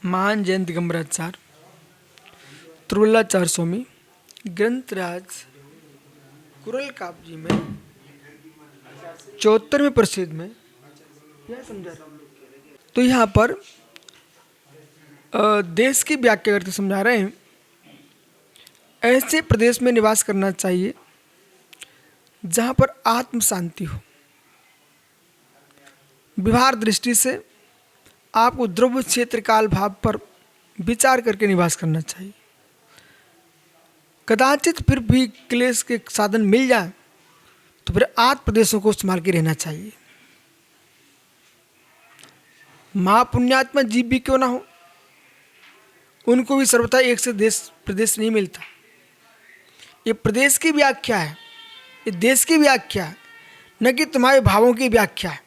महान जैन दिगंबराचार्य त्रुल्लाचार्य स्वामी ग्रंथराज कुरल काव्य में 74वें परिच्छेद में यह समझा रहे हैं। तो यहाँ पर देश की व्याख्या करते समझा रहे हैं, ऐसे प्रदेश में निवास करना चाहिए जहाँ पर आत्म शांति हो। व्यवहार दृष्टि से आपको द्रव्य क्षेत्र काल भाव पर विचार करके निवास करना चाहिए। कदाचित फिर भी क्लेश के साधन मिल जाए तो फिर आठ प्रदेशों को संभाल के रहना चाहिए। महापुण्यात्मा जीव भी क्यों ना हो, उनको भी सर्वथा एक से देश प्रदेश नहीं मिलता। ये प्रदेश की व्याख्या है, ये देश की व्याख्या है, न कि तुम्हारे भावों की व्याख्या है।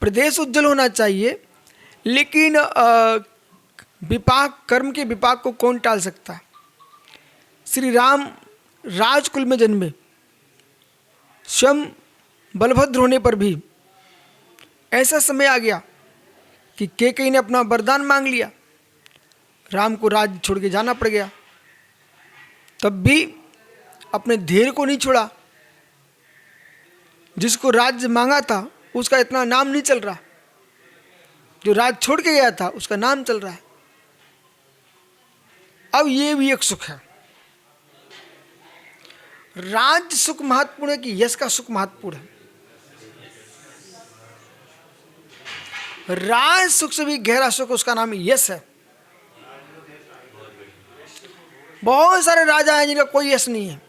प्रदेश उज्जवल होना चाहिए, लेकिन विपाक कर्म के विपाक को कौन टाल सकता है। श्री राम राजकुल में जन्मे, स्वयं बलभद्र होने पर भी ऐसा समय आ गया कि कैकेयी ने अपना वरदान मांग लिया, राम को राज्य छोड़ के जाना पड़ गया। तब भी अपने धैर्य को नहीं छोड़ा। जिसको राज्य मांगा था उसका इतना नाम नहीं चल रहा, जो राज्य छोड़ के गया था उसका नाम चल रहा है। अब ये भी एक सुख है। राज्य सुख महत्वपूर्ण है कि यश का सुख महत्वपूर्ण है। राज सुख से भी गहरा सुख उसका नाम यश है। बहुत सारे राजा हैं जिनका कोई यश नहीं है,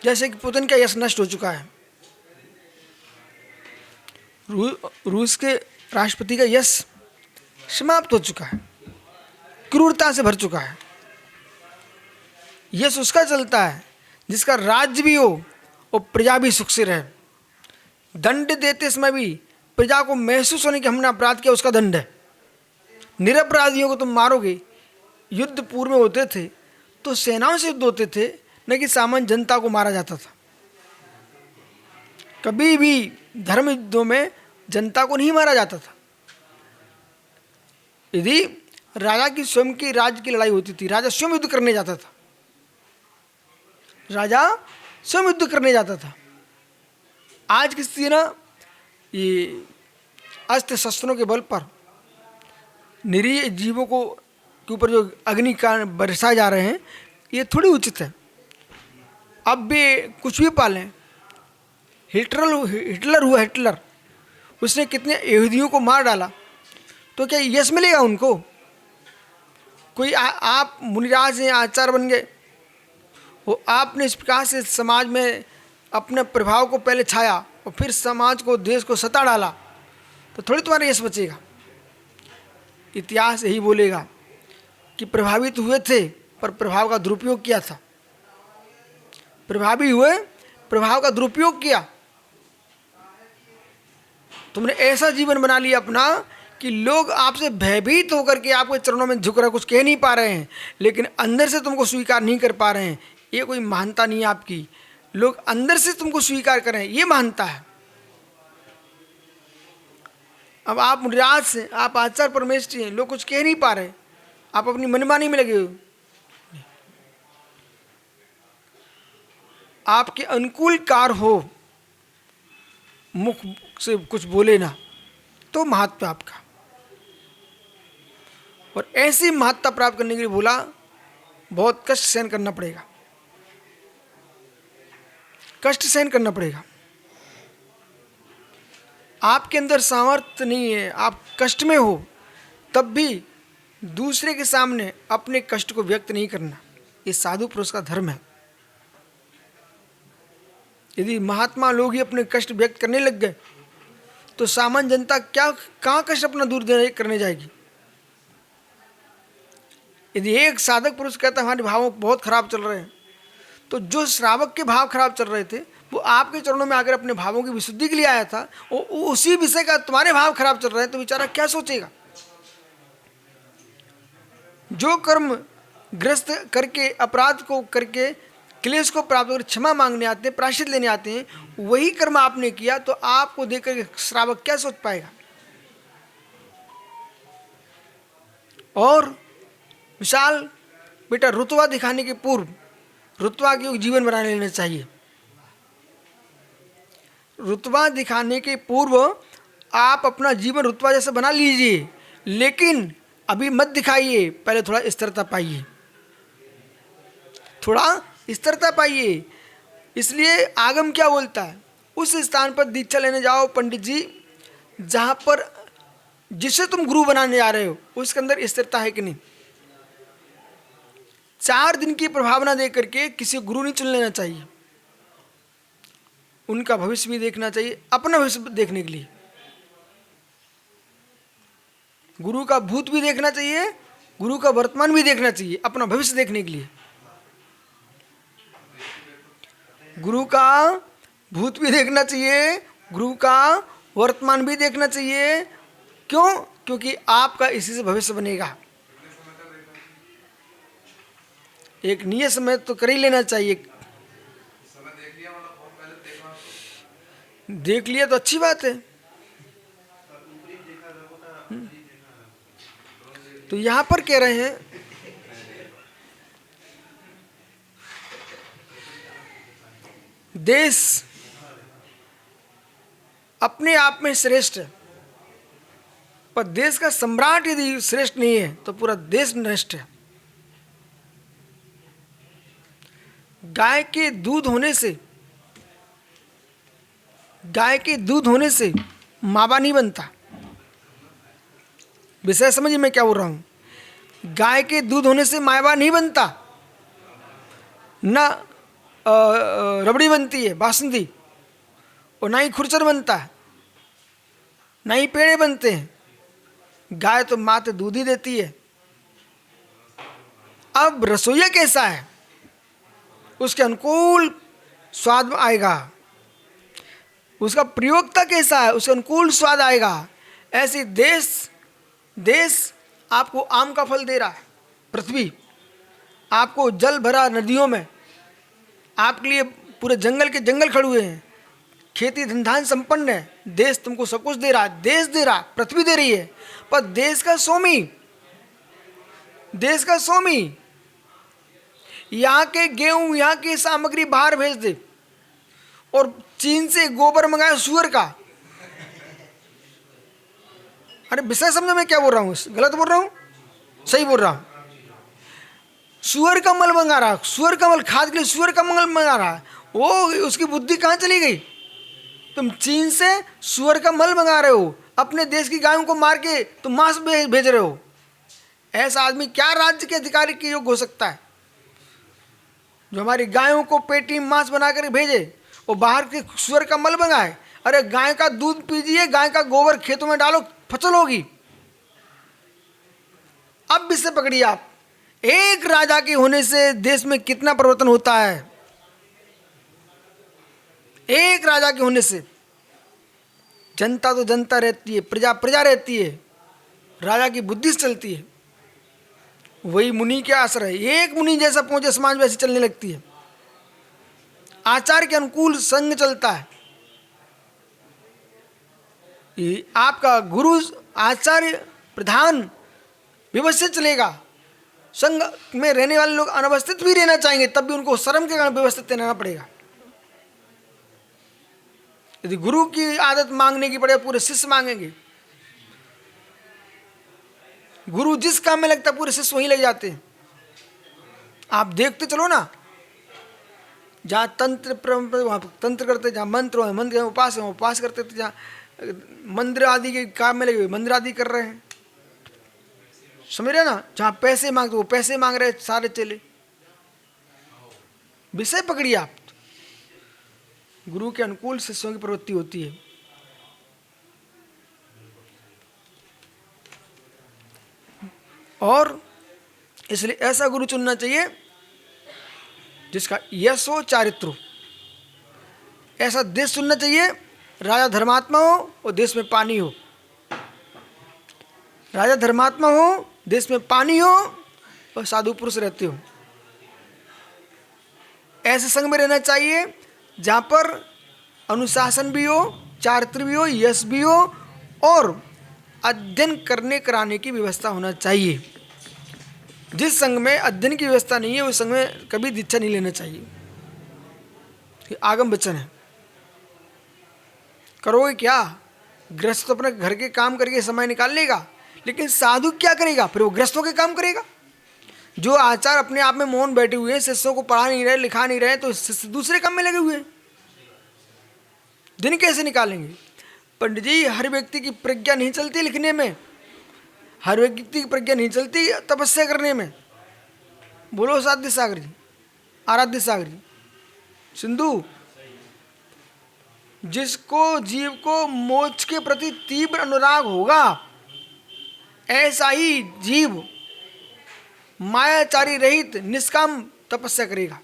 जैसे कि पुतिन का यश नष्ट हो चुका है। रूस के राष्ट्रपति का यश समाप्त हो चुका है, क्रूरता से भर चुका है। यश उसका चलता है जिसका राज्य भी हो और प्रजा भी सुख से रहे। दंड देते समय भी प्रजा को महसूस होने कि हमने अपराध किया, उसका दंड है। निरपराधियों को तुम मारोगे। युद्ध पूर्व में होते थे तो सेनाओं से युद्ध होते थे, न कि सामान्य जनता को मारा जाता था। कभी भी धर्म युद्धों में जनता को नहीं मारा जाता था। यदि राजा की स्वयं की राज्य की लड़ाई होती थी, राजा स्वयं युद्ध करने जाता था। राजा स्वयं युद्ध करने जाता था। आज की स्थिति ना, ये अस्त्र शस्त्रों के बल पर निरीह जीवों को के ऊपर जो अग्नि का बरसाए जा रहे हैं, ये थोड़ी उचित है। अब भी कुछ भी पालें। हिटलर हुआ, हिटलर उसने कितने यहूदियों को मार डाला, तो क्या यश मिलेगा उनको? कोई आप मुनिराज हैं, आचार्य बन गए, वो आपने इस प्रकार से समाज में अपने प्रभाव को पहले छाया और फिर समाज को, देश को सता डाला, तो थोड़ी तुम्हारा यश बचेगा। इतिहास यही बोलेगा कि प्रभावित हुए थे पर प्रभाव का दुरुपयोग किया था। प्रभावी हुए, प्रभाव का दुरुपयोग किया। तुमने ऐसा जीवन बना लिया अपना कि लोग आपसे भयभीत होकर के आपके चरणों में झुक रहे, कुछ कह नहीं पा रहे हैं, लेकिन अंदर से तुमको स्वीकार नहीं कर पा रहे हैं। ये कोई महानता नहीं है आपकी। लोग अंदर से तुमको स्वीकार करें, ये महानता है। अब आप मुनिराज से, आप आचार्य परमेश्वरी हैं, लोग कुछ कह नहीं पा रहे, आप अपनी मनमानी में लगे हो। आपके अनुकूल कार हो, मुख से कुछ बोले ना, तो महत्व आपका। और ऐसी महत्ता प्राप्त करने के लिए बोला, बहुत कष्ट सहन करना पड़ेगा, कष्ट सहन करना पड़ेगा। आपके अंदर सामर्थ्य नहीं है, आप कष्ट में हो, तब भी दूसरे के सामने अपने कष्ट को व्यक्त नहीं करना, ये साधु पुरुष का धर्म है। यदि महात्मा लोग ही अपने कष्ट व्यक्त करने लग गए तो सामान्य जनता कहाँ कष्ट अपना दूर करने जाएगी। यदि एक साधक पुरुष कहता है हमारे भाव बहुत खराब चल रहे हैं, तो जो श्रावक के भाव खराब चल रहे थे वो आपके चरणों में आकर अपने भावों की विशुद्धि के लिए आया था, वो उसी विषय का तुम्हारे भाव खराब चल रहे हैं, तो बेचारा क्या सोचेगा। जो कर्म ग्रस्त करके, अपराध को करके, क्लेश को प्राप्त कर क्षमा मांगने आते हैं, प्रायश्चित लेने आते हैं, वही कर्म आपने किया, तो आपको देखकर श्रावक क्या सोच पाएगा। और विशाल बेटा रुतबा दिखाने के पूर्व रुतबा के जीवन बना लेना चाहिए। रुतबा दिखाने के पूर्व आप अपना जीवन रुतबा जैसे बना लीजिए, लेकिन अभी मत दिखाइए, पहले थोड़ा स्थिरता पाइए, थोड़ा स्थिरता पाइए। इसलिए आगम क्या बोलता है, उस स्थान पर दीक्षा लेने जाओ पंडित जी जहां पर जिसे तुम गुरु बनाने जा रहे हो उसके अंदर स्थिरता है कि नहीं। 4 दिन की प्रभावना दे करके किसी गुरु नहीं चुन लेना चाहिए, उनका भविष्य भी देखना चाहिए, अपना भविष्य देखने के लिए। गुरु का भूत भी देखना चाहिए, गुरु का वर्तमान भी देखना चाहिए, अपना भविष्य देखने के लिए। गुरु का भूत भी देखना चाहिए, गुरु का वर्तमान भी देखना चाहिए। क्यों? क्योंकि आपका इसी से भविष्य बनेगा। एक नियत समय तो कर ही लेना चाहिए। देख लिया तो अच्छी बात है। तो यहां पर कह रहे हैं देश अपने आप में श्रेष्ठ है, पर देश का सम्राट यदि श्रेष्ठ नहीं है तो पूरा देश नष्ट है। गाय के दूध होने से मावा नहीं बनता। विषय समझिए मैं क्या बोल रहा हूं। गाय के दूध होने से मावा नहीं बनता, ना रबड़ी बनती है बासुंदी, और ना ही खुरचर बनता है, ना ही पेड़े बनते हैं। गाय तो मात्र दूध ही देती है। अब रसोईया कैसा है, उसके अनुकूल स्वाद आएगा। उसका प्रयोक्ता कैसा है, उसके अनुकूल स्वाद आएगा। ऐसे देश आपको आम का फल दे रहा है, पृथ्वी आपको जल भरा नदियों में, आपके लिए पूरे जंगल के जंगल खड़े हुए हैं, खेती धनधान संपन्न है। देश तुमको सब कुछ दे रहा है, देश दे रहा, पृथ्वी दे रही है। पर देश का स्वामी यहाँ के गेहूं, यहाँ की सामग्री बाहर भेज दे और चीन से गोबर मंगाए सुअर का। अरे विषय समझो मैं क्या बोल रहा हूँ, गलत बोल रहा हूँ, सही बोल रहा हूँ। सुअर का मल मंगा रहा, सुअर का मल खाद के लिए सुअर का मल मंगा रहा, वो उसकी बुद्धि कहाँ चली गई। तुम चीन से सुअर का मल मंगा रहे हो, अपने देश की गायों को मार के तुम मांस भेज रहे हो। ऐसा आदमी क्या राज्य के अधिकारी के योग्य हो सकता है, जो हमारी गायों को पेटी मांस बना कर भेजे और बाहर के सुअर का मल मंगाए। अरे गाय का दूध पीजिए, गाय का गोबर खेतों में डालो, फसल होगी। अब इससे पकड़िए आप, एक राजा के होने से देश में कितना परिवर्तन होता है। एक राजा के होने से जनता तो जनता रहती है, प्रजा प्रजा रहती है, राजा की बुद्धि से चलती है। वही मुनि के आश्रय, एक मुनि जैसा पहुंचे समाज वैसी चलने लगती है। आचार के अनुकूल संग चलता है। आपका गुरु आचार्य प्रधान व्यवस्थित चलेगा। संघ में रहने वाले लोग अनवस्थित भी रहना चाहेंगे, तब भी उनको शर्म के कारण व्यवस्थित रहना पड़ेगा। यदि गुरु की आदत मांगने की पड़े, पूरे शिष्य मांगेंगे। गुरु जिस काम में लगता है पूरे शिष्य वहीं लग जाते हैं। आप देखते चलो ना, जहाँ तंत्र वहाँ तंत्र करते, जहाँ मंत्र वहाँ मंत्र, उपास करते थे, जहाँ मंदिर आदि के काम में लगे मंदिर आदि कर रहे हैं। समझ रहे ना, जहाँ पैसे मांगते वो पैसे मांग रहे सारे चेले। विषय पकड़िए आप, गुरु के अनुकूल शिष्यों की प्रवृत्ति होती है। और इसलिए ऐसा गुरु चुनना चाहिए जिसका यश हो, चारित्र हो। ऐसा देश चुनना चाहिए, राजा धर्मात्मा हो और देश में पानी हो। राजा धर्मात्मा हो, देश में पानी हो और साधु पुरुष रहते हो। ऐसे संग में रहना चाहिए जहाँ पर अनुशासन भी हो, चारित्र भी हो, यश भी हो और अध्ययन करने कराने की व्यवस्था होना चाहिए। जिस संघ में अध्ययन की व्यवस्था नहीं है उस संघ में कभी दीक्षा नहीं लेना चाहिए। ये आगम वचन है। करोगे क्या? गृहस्थ तो अपने घर के काम करके समय निकाल लेगा, लेकिन साधु क्या करेगा? फिर वो गृहस्थों के काम करेगा। जो आचार्य अपने आप में मौन बैठे हुए हैं, शिष्यों को पढ़ा नहीं रहे, लिखा नहीं रहे, तो शिष्य दूसरे काम में लगे हुए हैं, दिन कैसे निकालेंगे? पंडित जी, हर व्यक्ति की प्रज्ञा नहीं चलती लिखने में, हर व्यक्ति की प्रज्ञा नहीं चलती तपस्या करने में। बोलो साध्य सागर जी, आराध्य सागर जी। सिंधु, जिसको जीव को मोक्ष के प्रति तीव्र अनुराग होगा, ऐसा ही जीव मायाचारी रहित निष्काम तपस्या करेगा,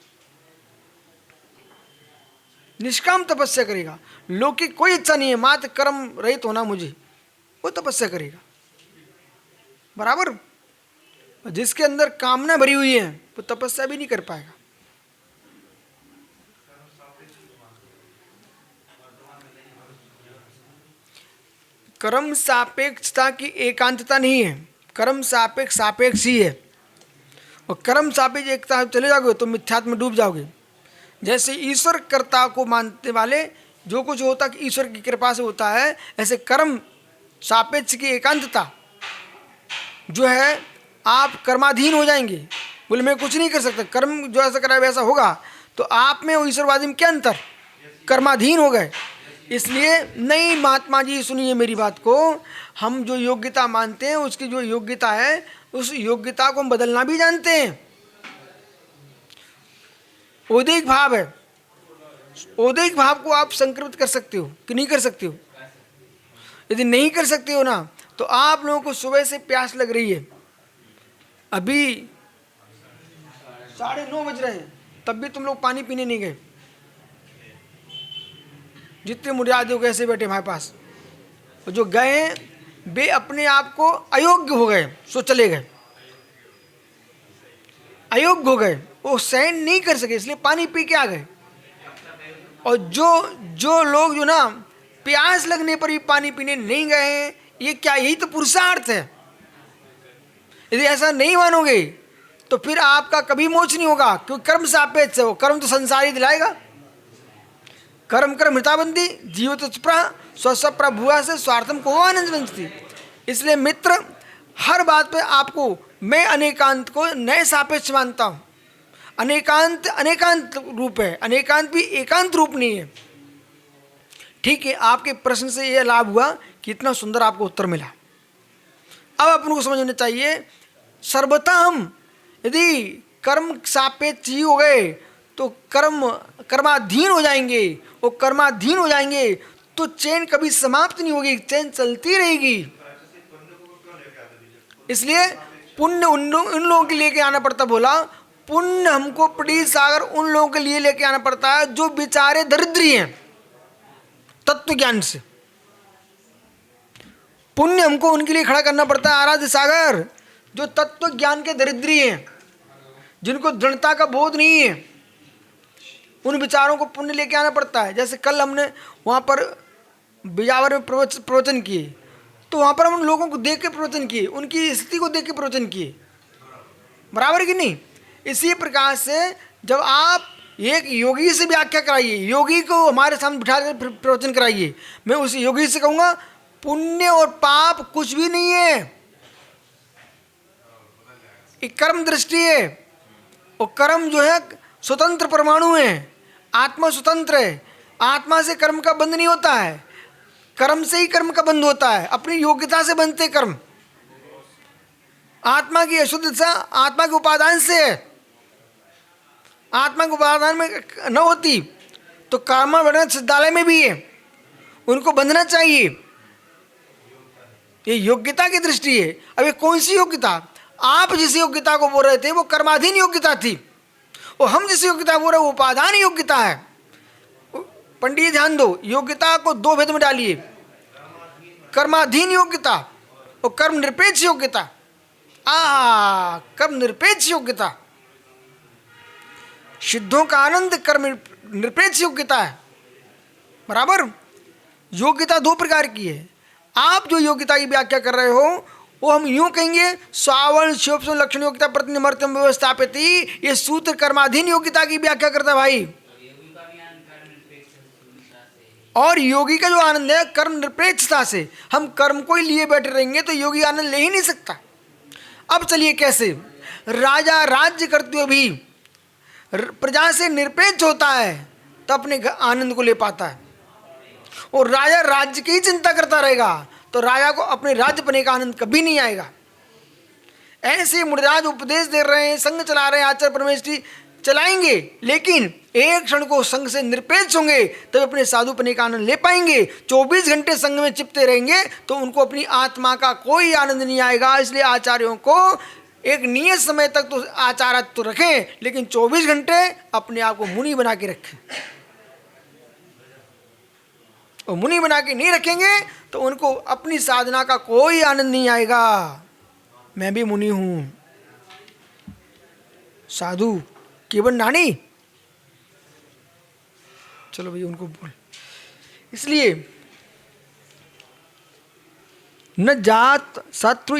निष्काम तपस्या करेगा। लौकिक कोई इच्छा नहीं है, मात्र कर्म रहित होना मुझे, वो तपस्या करेगा। बराबर? जिसके अंदर कामना भरी हुई है वो तपस्या भी नहीं कर पाएगा। कर्म सापेक्षता की एकांतता नहीं है, कर्म सापेक्ष सापेक्ष ही है। और कर्म सापेक्ष एकता चले जाओगे तो मिथ्यात्व में डूब जाओगे। जैसे ईश्वर कर्ता को मानते वाले जो कुछ होता कि ईश्वर की कृपा से होता है, ऐसे कर्म सापेक्ष की एकांतता जो है, आप कर्माधीन हो जाएंगे। बोले मैं कुछ नहीं कर सकता, कर्म जो ऐसा कराए वैसा होगा, तो आप में और ईश्वरवादी में क्या अंतर? कर्माधीन हो गए। इसलिए नहीं महात्मा जी, सुनिए मेरी बात को, हम जो योग्यता मानते हैं उसकी जो योग्यता है, उस योग्यता को हम बदलना भी जानते हैं। औदैहिक भाव है, औदैहिक भाव को आप संक्रमित कर सकते हो कि नहीं कर सकते हो? यदि नहीं कर सकते हो ना, तो आप लोगों को सुबह से प्यास लग रही है, अभी 9:30 बज रहे हैं, तब भी तुम लोग पानी पीने नहीं गए। जितने मुराद हो ऐसे बैठे हमारे पास, और जो गए हैं वे अपने आप को अयोग्य हो गए, सो चले गए, अयोग्य हो गए, वो सहन नहीं कर सके इसलिए पानी पी के आ गए। और जो लोग जो ना प्यास लगने पर भी पानी पीने नहीं गए हैं, ये क्या, यही तो पुरुषार्थ है। यदि ऐसा नहीं मानोगे तो फिर आपका कभी मोक्ष नहीं होगा, क्योंकि कर्म सापेक्ष है। वो कर्म तो संसार ही दिलाएगा। कर्म कर्म मृताबंदी जीवत स्वस्वप्रा भुआ से स्वार्थम को आनंद बनती। इसलिए मित्र, हर बात पे आपको मैं अनेकांत को नए सापेक्ष मानता हूँ। अनेकांत अनेकांत रूप है, अनेकांत भी एकांत रूप नहीं है। ठीक है, आपके प्रश्न से यह लाभ हुआ कि इतना सुंदर आपको उत्तर मिला। अब अपन को समझना चाहिए, सर्वथा हम यदि कर्म सापेक्ष ही हो गए तो कर्माधीन हो जाएंगे, वो कर्माधीन हो जाएंगे तो चैन कभी समाप्त नहीं होगी, चैन चलती रहेगी। इसलिए पुण्य उन लोगों के लेके आना पड़ता। बोला पुण्य हमको पड़ी सागर उन लोगों के लिए लेके आना पड़ता है जो बेचारे दरिद्री हैं तत्व ज्ञान से। पुण्य हमको उनके लिए खड़ा करना पड़ता है आराध्य सागर, जो तत्व ज्ञान के दरिद्री हैं, जिनको दृढ़ता का बोध नहीं है, उन विचारों को पुण्य लेके आना पड़ता है। जैसे कल हमने वहाँ पर बिजावर में प्रवचन किए, तो वहाँ पर हम उन लोगों को देख के प्रवचन किए, उनकी स्थिति को देख के प्रवचन किए, बराबर कि नहीं? इसी प्रकार से जब आप एक योगी से व्याख्या कराइए, योगी को हमारे सामने बिठा कर प्रवचन कराइए, मैं उस योगी से कहूँगा पुण्य और पाप कुछ भी नहीं है, एक कर्म दृष्टि है। और कर्म जो है स्वतंत्र परमाणु है, आत्मा स्वतंत्र है, आत्मा से कर्म का बंध नहीं होता है, कर्म से ही कर्म का बंध होता है, अपनी योग्यता से बनते कर्म। आत्मा की अशुद्धता आत्मा के उपादान से है, आत्मा के उपादान में न होती तो कर्म वर्णन सिद्धालय में भी है, उनको बंधना चाहिए। ये योग्यता की दृष्टि है। अब ये कौन सी योग्यता? आप जिस योग्यता को बोल रहे थे वो कर्माधीन योग्यता थी, और हम जिस योग्यता बोल रहे हैं वो उपादान योग्यता है। पंडित जी ध्यान दो, योग्यता को दो भेद में डालिए, कर्माधीन योग्यता और कर्म निरपेक्ष योग्यता। कर्म निरपेक्ष योग्यता, सिद्धों का आनंद कर्म निरपेक्ष योग्यता है, बराबर। योग्यता दो प्रकार की है। आप जो योग्यता की व्याख्या कर रहे हो वो हम यूं कहेंगे स्वावर्ण शिवोपम लक्षण योग्यता प्रतिनिमर्तम व्यवस्थापित, ये सूत्र कर्माधीन योग्यता की व्याख्या करता है भाई। और योगी का जो आनंद है कर्म निरपेक्षता से, हम कर्म को ही लिए बैठे रहेंगे तो योगी आनंद ले ही नहीं सकता। अब चलिए कैसे, राजा राज्य करते हुए भी प्रजा से निरपेक्ष होता है तो अपने आनंद को ले पाता है, और राजा राज्य की ही चिंता करता रहेगा तो राजा को अपने राज्य पने का आनंद कभी नहीं आएगा। ऐसे मुनिराज उपदेश दे रहे हैं, संघ चला रहे हैं, आचार्य परमेष्ठी चलाएंगे, लेकिन एक क्षण को संघ से निरपेक्ष होंगे तब अपने साधुपने का आनंद ले पाएंगे। 24 घंटे संघ में चिपते रहेंगे तो उनको अपनी आत्मा का कोई आनंद नहीं आएगा। इसलिए आचार्यों को एक नियत समय तक तो आचार्य तो रखें, लेकिन 24 घंटे अपने आप को मुनि बना के रखें। और मुनि बना के नहीं रखेंगे तो उनको अपनी साधना का कोई आनंद नहीं आएगा। मैं भी मुनि हूं, साधु केवल नानी, चलो भैया उनको बोल। इसलिए न जात शत्रु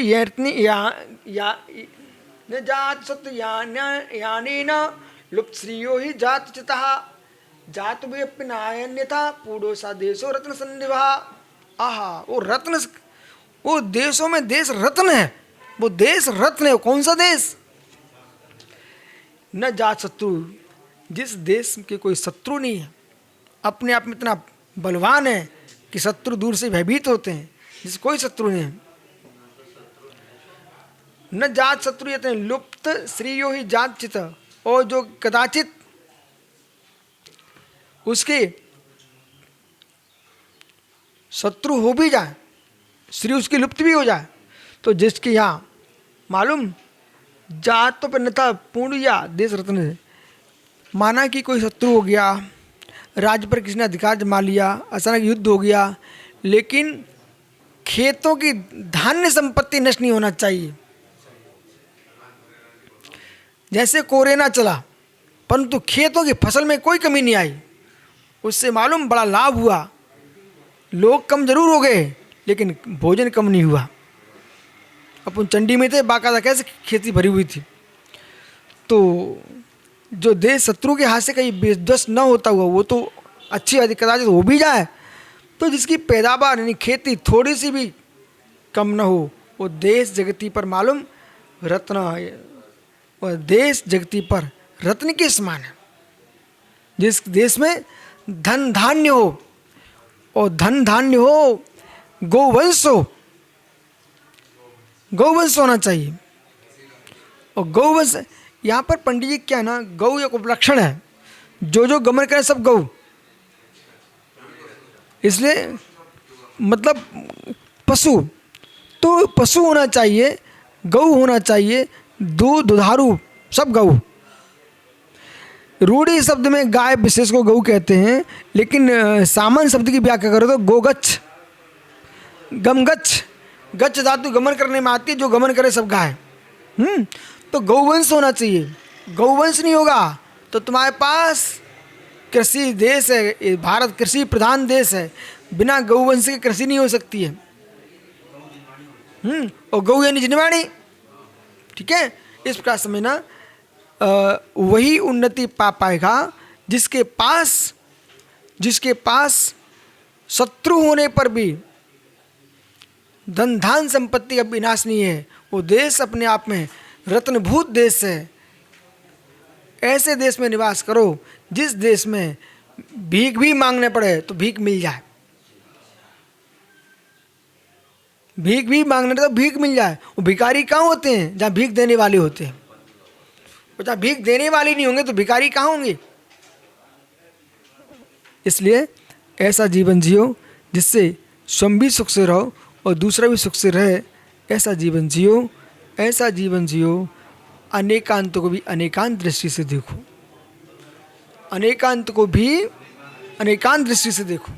न जात शत्रु यानी न लुप्त श्रियो ही जात चितः जात व्यपिनायन्यथा पूर्णो सा देशो रत्न संनिभा। आहा, वो रत्न, वो देशों में देश रत्न है, वो देश रत्न है। कौन सा देश? न जात शत्रु, जिस देश के कोई शत्रु नहीं है, अपने आप में इतना बलवान है कि शत्रु दूर से भयभीत होते हैं, जिस कोई शत्रु नहीं है। न जात शत्रु ये लुप्त श्रीयो ही जात चित, और जो कदाचित उसके शत्रु हो भी जाए, श्री उसकी लुप्त भी हो जाए, तो जिसके यहाँ मालूम जात तो अन्यथा पूर्ण या देश रत्न है। माना कि कोई शत्रु हो गया, राज्य पर किसी ने अधिकार जमा लिया, अचानक युद्ध हो गया, लेकिन खेतों की धान्य संपत्ति नष्ट नहीं होना चाहिए। जैसे कोरेना चला परंतु खेतों की फसल में कोई कमी नहीं आई, उससे मालूम बड़ा लाभ हुआ। लोग कम जरूर हो गए लेकिन भोजन कम नहीं हुआ। अपन चंडी में थे, बाकायदा कैसे खेती भरी हुई थी। तो जो देश शत्रु के हाथ से कहीं बेध्वस्त न होता हुआ, वो तो अच्छी कदाचित हो भी जाए, तो जिसकी पैदावार यानी खेती थोड़ी सी भी कम न हो, वो देश जगती पर मालूम रत्न, और देश जगती पर रत्न के समान है। जिस देश में धन धान्य हो, और धन धान्य हो, गोवंश हो, गौवंश होना चाहिए। और गौवंश यहाँ पर पंडित जी क्या है ना, गौ एक उपलक्षण है, जो गमन करे सब गौ, इसलिए मतलब पशु, तो पशु होना चाहिए, गौ होना चाहिए, दूध दुधारू सब गौ। रूढ़ी शब्द में गाय विशेष को गौ कहते हैं, लेकिन सामान्य शब्द की व्याख्या करो तो गोगच्छ, गमगच्छ, गच्छ धातु गमन करने में आती है, जो गमन करे सब गाय। तो गौवंश होना चाहिए। गौवंश नहीं होगा तो तुम्हारे पास कृषि देश है, भारत कृषि प्रधान देश है, बिना गौवंश के कृषि नहीं हो सकती है। और गौ यानी जिनवाणी, ठीक है। इस प्रकार समझना, वही उन्नति पा पाएगा जिसके पास शत्रु होने पर भी धन धान संपत्ति का विनाश नहीं है। वो देश अपने आप में रत्नभूत देश है। ऐसे देश में निवास करो जिस देश में भीख भी मांगने पड़े तो भीख मिल जाए, भीख भी मांगने तो भीख मिल जाए। वो भिखारी कहाँ होते हैं? जहाँ भीख देने वाले होते हैं। और जहाँ भीख देने वाले नहीं होंगे तो भिखारी कहाँ होंगे? इसलिए ऐसा जीवन जियो जिससे स्वयं भी सुख से रहो और दूसरा भी सुख से रहे। ऐसा जीवन जियो, ऐसा जीवन जियो। अनेकांत को भी अनेकांत दृष्टि से देखो, अनेकांत को भी अनेकांत दृष्टि से देखो।